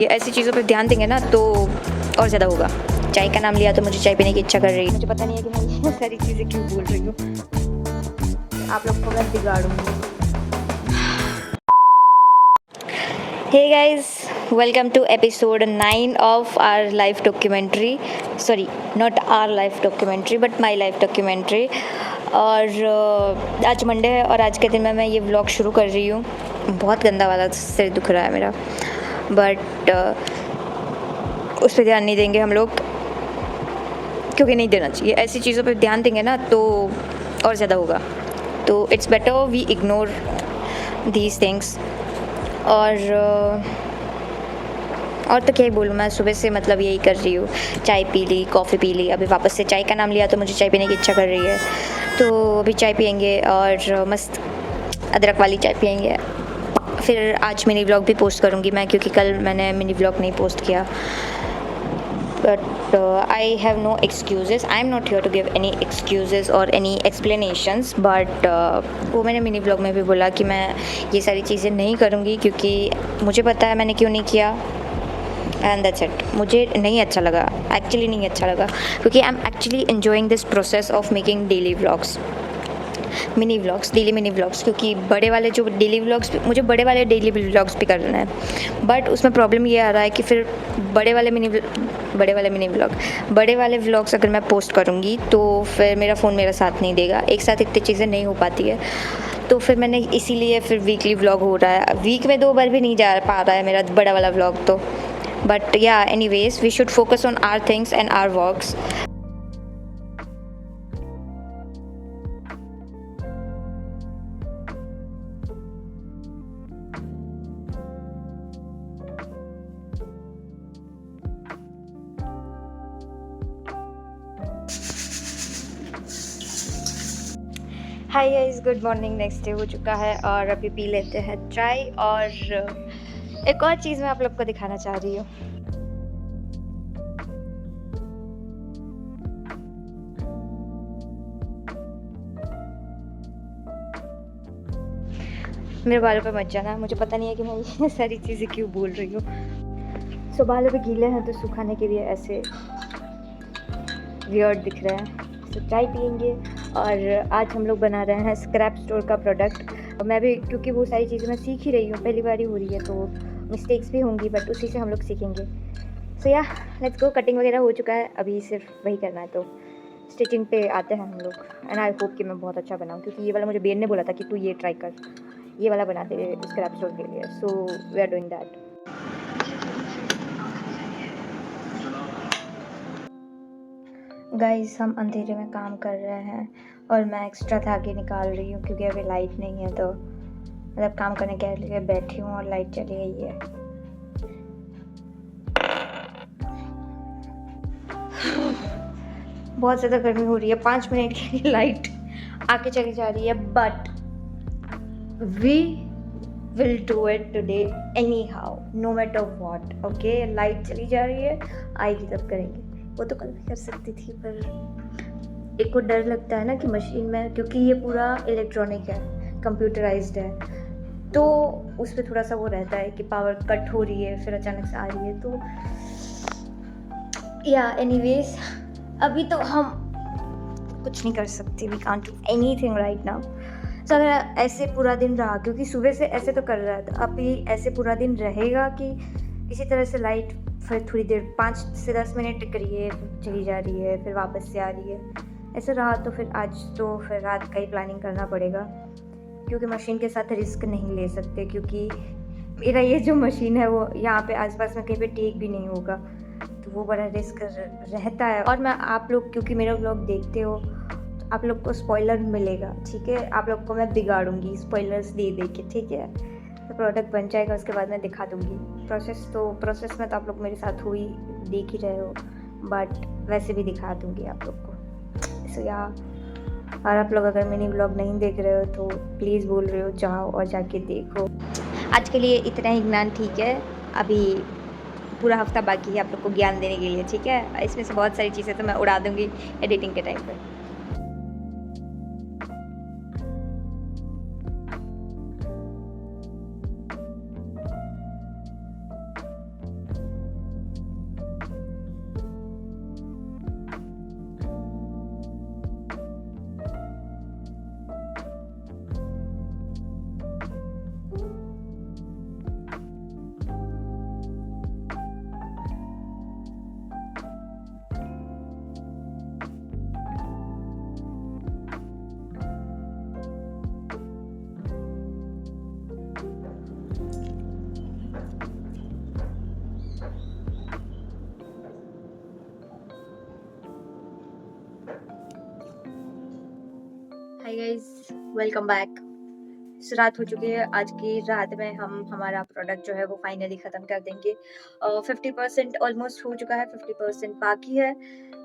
ये ऐसी चीज़ों पे ध्यान देंगे ना तो और ज़्यादा होगा। चाय का नाम लिया तो मुझे चाय पीने की इच्छा कर रही है। मुझे पता नहीं है कि मैं ये सारी चीज़ें क्यों बोल रही हूँ। आप लोग को मैं बिगाड़ूंगी। Hey guys, welcome to episode 9 of our life documentary. Sorry, not our life documentary but my life documentary. और आज मंडे है और आज के दिन में मैं ये व्लॉग शुरू कर रही हूँ। बहुत गंदा वाला सिर दुख रहा है मेरा, बट उस पर ध्यान नहीं देंगे हम लोग, क्योंकि नहीं देना चाहिए। ऐसी चीज़ों पर ध्यान देंगे ना तो और ज़्यादा होगा। तो it's better we ignore these things. और तो क्या ही बोलूँ मैं, सुबह से मतलब यही कर रही हूँ। चाय पी ली, कॉफ़ी पी ली, अभी वापस से चाय का नाम लिया तो मुझे चाय पीने की इच्छा कर रही है। तो अभी चाय पियेंगे और मस्त अदरक वाली चाय पियेंगे। फिर आज मिनी व्लॉग भी पोस्ट करूँगी मैं, क्योंकि कल मैंने मिनी व्लॉग नहीं पोस्ट किया। But I have no excuses. I am not here to give any excuses or any explanations. But वो मैंने मिनी ब्लॉग में भी बोला कि मैं ये सारी चीज़ें नहीं करूँगी, क्योंकि मुझे पता है मैंने क्यों नहीं किया। And that's it. मुझे नहीं अच्छा लगा, एक्चुअली नहीं अच्छा लगा, क्योंकि I am actually enjoying this process of making daily vlogs, mini vlogs, daily mini vlogs. क्योंकि बड़े वाले जो डेली व्लॉग्स, मुझे बड़े वाले डेली व्लॉग्स भी करना है, बट उसमें प्रॉब्लम ये आ रहा है कि फिर बड़े वाले व्लॉग्स अगर मैं पोस्ट करूँगी तो फिर मेरा फ़ोन मेरा साथ नहीं देगा, एक साथ इतनी चीज़ें नहीं हो पाती है। तो फिर मैंने इसीलिए फिर वीकली व्लॉग हो रहा है। वीक में 2 बार भी नहीं जा पा रहा है मेरा बड़ा वाला व्लॉग तो। But yeah anyways, we should focus on our things and our works. Hi guys, good morning. Next day हो चुका है और अभी पी लेते हैं चाय। और एक और चीज़ मैं आप लोग को दिखाना चाह रही हूँ। मेरे बालों पे मत जाना, मुझे पता नहीं है कि मैं ये सारी चीज़ें क्यों बोल रही हूँ। सो बालों पे गीले हैं तो सुखाने के लिए ऐसे वियर्ड दिख रहे हैं। तो चाय पियेंगे और आज हम लोग बना रहे हैं स्क्रैप स्टोर का प्रोडक्ट। और मैं भी, क्योंकि वो सारी चीज़ें मैं सीख ही रही हूँ, पहली बार ही हो रही है, तो मिस्टेक्स भी होंगी, बट उसी से हम लोग सीखेंगे। सो या लेट्स गो। कटिंग वगैरह हो चुका है, अभी सिर्फ वही करना है, तो स्टिचिंग पे आते हैं हम लोग। एंड आई होप कि मैं बहुत अच्छा बनाऊँ, क्योंकि ये वाला मुझे बेन ने बोला था कि तू ये ट्राई कर, ये वाला बना दे स्क्रैप स्टोर के लिए। So we are doing that. Guys, हम अंधेरे में काम कर रहे हैं और मैं एक्स्ट्रा धागे निकाल रही हूँ, क्योंकि अभी लाइट नहीं है। तो मतलब काम करने के लिए बैठी हूँ और लाइट चली गई है। बहुत ज़्यादा गर्मी हो रही है। 5 मिनट के लिए लाइट आके चली जा रही है, but we will do it today anyhow, no matter what. Okay, light चली जा रही है, आएगी तब करेंगे। वो तो कल भी कर सकती थी, पर एक को डर लगता है ना कि मशीन में, क्योंकि ये पूरा इलेक्ट्रॉनिक है, कंप्यूटराइज्ड है, तो उस पर थोड़ा सा वो रहता है कि पावर कट हो रही है, फिर अचानक से आ रही है। तो या एनीवेज, अभी तो हम कुछ नहीं कर सकते, we can't do anything right now. So अगर ऐसे पूरा दिन रहा, क्योंकि सुबह से ऐसे तो कर रहा था, अभी ऐसे पूरा दिन रहेगा कि इसी तरह से लाइट फिर थोड़ी देर 5 से 10 मिनट टिक रही है, फिर चली जा रही है, फिर वापस से आ रही है, ऐसे रहा तो फिर आज तो फिर रात का ही प्लानिंग करना पड़ेगा, क्योंकि मशीन के साथ रिस्क नहीं ले सकते। क्योंकि मेरा ये जो मशीन है वो यहाँ पे आसपास में कहीं पे ठीक भी नहीं होगा, तो वो बड़ा रिस्क रहता है। और मैं, आप लोग क्योंकि मेरा व्लॉग देखते हो, तो आप लोग को स्पॉइलर मिलेगा, ठीक है। आप लोग को मैं बिगाड़ूंगी स्पॉइलर्स दे दे के, ठीक है। तो प्रोडक्ट बन जाएगा, उसके बाद मैं दिखा दूंगी प्रोसेस में तो आप लोग मेरे साथ हुई देख ही रहे हो, बट वैसे भी दिखा दूंगी आप लोग को। सो या, और आप लोग अगर मिनी व्लॉग नहीं देख रहे हो तो प्लीज़ बोल रहे हो, जाओ और जाके देखो। आज के लिए इतना ही ज्ञान, ठीक है। अभी पूरा हफ्ता बाकी है आप लोग को ज्ञान देने के लिए, ठीक है। इसमें से बहुत सारी चीज़ें तो मैं उड़ा दूंगी एडिटिंग के टाइम पर। Hi guys, welcome back. रात हो चुकी है। आज की रात में हम हमारा प्रोडक्ट जो है वो फाइनली ख़त्म कर देंगे। 50% ऑलमोस्ट हो चुका है, 50% बाकी है,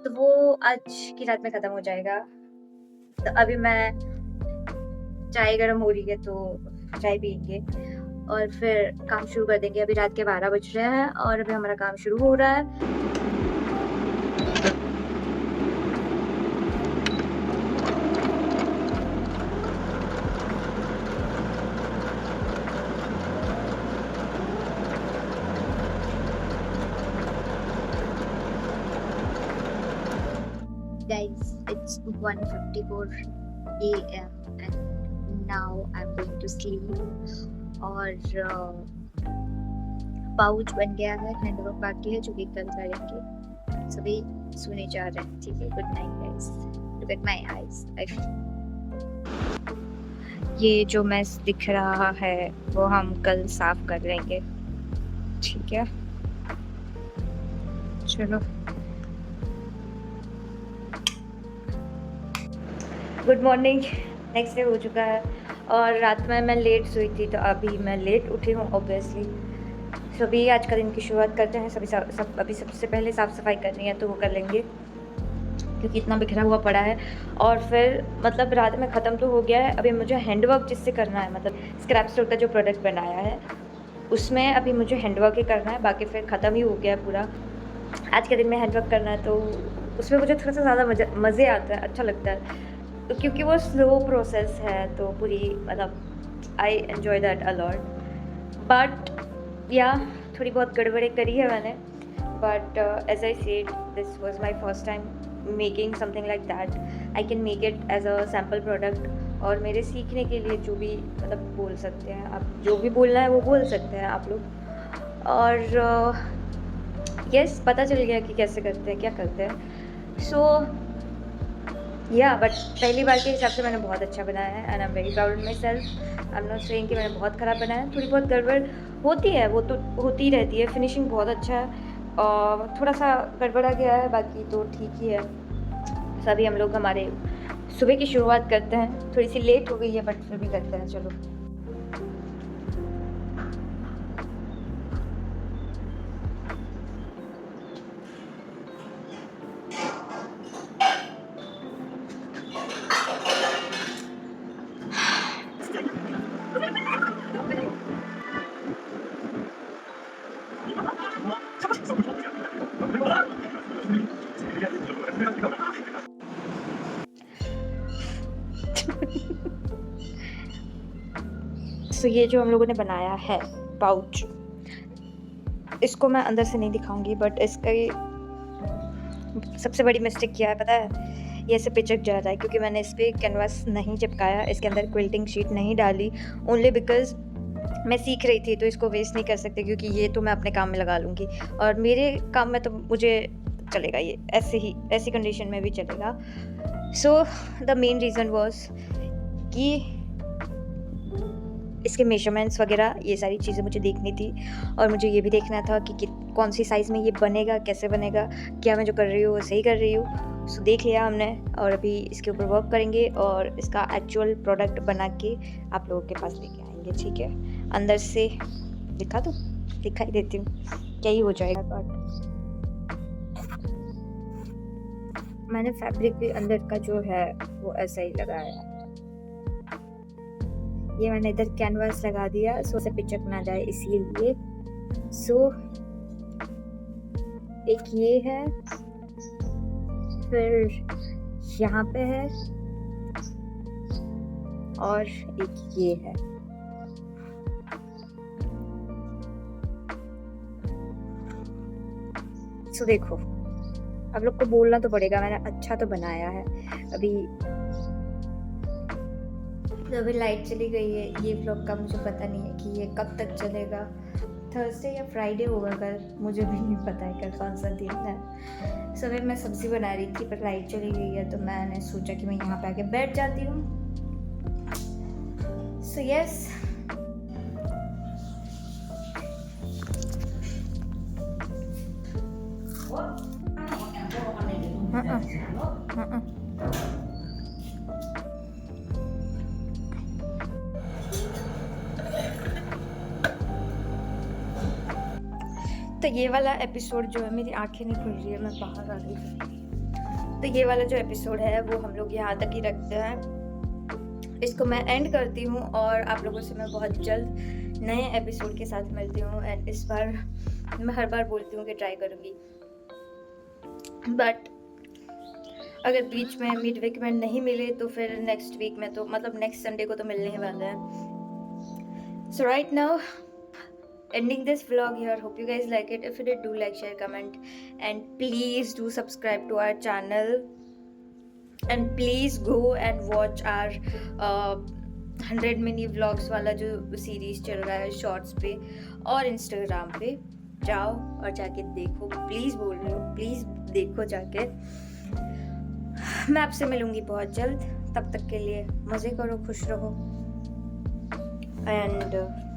तो वो आज की रात में ख़त्म हो जाएगा। तो अभी मैं चाय गर्म हो रही है तो चाय पियेंगे और फिर काम शुरू कर देंगे। अभी रात के 12 बज रहे हैं और अभी हमारा काम शुरू हो रहा है। Guys, it's 1:54 a.m. and now I'm going to sleep और पाउच बन गया है, हैंडवर्क बाकी है जो कि कल करेंगे। सभी सोने जा रहे हैं, ठीक है। Good night guys, look at my eyes. ये जो मैस दिख रहा है वो हम कल साफ कर लेंगे, ठीक है। चलो, गुड मॉर्निंग। नेक्स्ट डे हो चुका है और रात में मैं लेट सोई थी तो अभी मैं लेट उठी हूँ ऑब्वियसली। सभी आज का दिन की शुरुआत करते हैं। अभी सबसे पहले साफ़ सफाई करनी है तो वो कर लेंगे क्योंकि इतना बिखरा हुआ पड़ा है। और फिर मतलब रात में ख़त्म तो हो गया है, अभी मुझे हैंडवर्क जिससे करना है, मतलब स्क्रैप स्टोर का जो प्रोडक्ट बनाया है उसमें अभी मुझे हैंडवर्क ही करना है, बाकी फिर ख़त्म ही हो गया है पूरा। आज के दिन में हैंडवर्क करना है तो उसमें मुझे थोड़ा सा ज़्यादा मज़े आता है, अच्छा लगता है, तो क्योंकि वो स्लो प्रोसेस है तो पूरी मतलब I enjoy that a lot. But yeah थोड़ी बहुत गड़बड़े करी है मैंने, but as I said this was my first time making something like that. I can make it as a sample product और मेरे सीखने के लिए जो भी मतलब बोल सकते हैं आप, जो भी बोलना है वो बोल सकते हैं आप लोग। और यस पता चल गया कि कैसे करते हैं, क्या करते हैं। सो बट पहली बार के हिसाब से मैंने बहुत अच्छा बनाया है and I am very proud of my self. I am not saying कि मैंने बहुत ख़राब बनाया है, थोड़ी बहुत गड़बड़ होती है, वो तो होती ही रहती है। फिनिशिंग बहुत अच्छा है और थोड़ा सा गड़बड़ा गया है, बाकी तो ठीक ही है। सभी हम लोग हमारे सुबह की शुरुआत करते हैं, थोड़ी सी लेट हो गई है बट फिर भी करते हैं। चलो, तो ये जो हम लोगों ने बनाया है पाउच, इसको मैं अंदर से नहीं दिखाऊंगी, बट इसका सबसे बड़ी मिस्टेक क्या है पता है? ये ऐसे पिचक जा रहा है क्योंकि मैंने इस पर कैनवास नहीं चिपकाया, इसके अंदर क्विल्टिंग शीट नहीं डाली, ओनली बिकॉज मैं सीख रही थी तो इसको वेस्ट नहीं कर सकते क्योंकि ये तो मैं अपने काम में लगा लूँगी और मेरे काम में तो मुझे चलेगा, ये ऐसे ही ऐसी कंडीशन में भी चलेगा। So the main reason was कि इसके मेजरमेंट्स वगैरह ये सारी चीज़ें मुझे देखनी थी और मुझे ये भी देखना था कि कौन सी साइज़ में ये बनेगा, कैसे बनेगा, क्या मैं जो कर रही हूँ वो सही कर रही हूँ। सो देख लिया हमने और अभी इसके ऊपर वर्क करेंगे और इसका एक्चुअल प्रोडक्ट बना के आप लोगों के पास लेके आएंगे, ठीक है। अंदर से दिखा ही देती हूँ, क्या ही हो जाएगा। बट मैंने फैब्रिक भी अंदर का जो है वो ऐसा ही लगाया है। ये मैंने इधर कैनवास लगा दिया सो से पिचक ना जाए इसीलिए। सो एक ये है, फिर यहाँ पे है और एक ये है। सो देखो, आप लोग को बोलना तो पड़ेगा, मैंने अच्छा तो बनाया है। अभी लाइट चली गई है, ये व्लॉग का मुझे पता नहीं है कि ये कब तक चलेगा। थर्सडे या फ्राइडे होगा कल, मुझे भी नहीं पता है कल कौन सा दिन है। सुबह मैं सब्ज़ी बना रही थी पर लाइट चली गई है तो मैंने सोचा कि मैं यहाँ पे आके बैठ जाती हूँ। सो यस, तो ये वाला एपिसोड जो है, मेरी आंखें नहीं खुल रही है, मैं बाहर आ गई थी। तो ये वाला जो एपिसोड है वो हम लोग यहाँ तक ही रखते हैं। इसको मैं एंड करती हूँ और आप लोगों से मैं बहुत जल्द नए एपिसोड के साथ मिलती हूँ। एंड इस बार मैं हर बार बोलती हूँ कि ट्राई करूँगी, बट अगर बीच में मिड वीक में नहीं मिले तो फिर नेक्स्ट वीक में, तो मतलब नेक्स्ट संडे को तो मिलने ही वाला है। So right now ending this vlog here. Hope you guys like it. If you did, do like, share, comment, and please do subscribe to our channel. And please go and watch our 100 mini vlogs वाला जो series चल रहा है shorts पे और Instagram पे। जाओ और जाके देखो, प्लीज़ बोल रही हूँ, प्लीज़ देखो जाके। मैं आपसे मिलूंगी बहुत जल्द, तब तक के लिए मज़े करो, खुश रहो एंड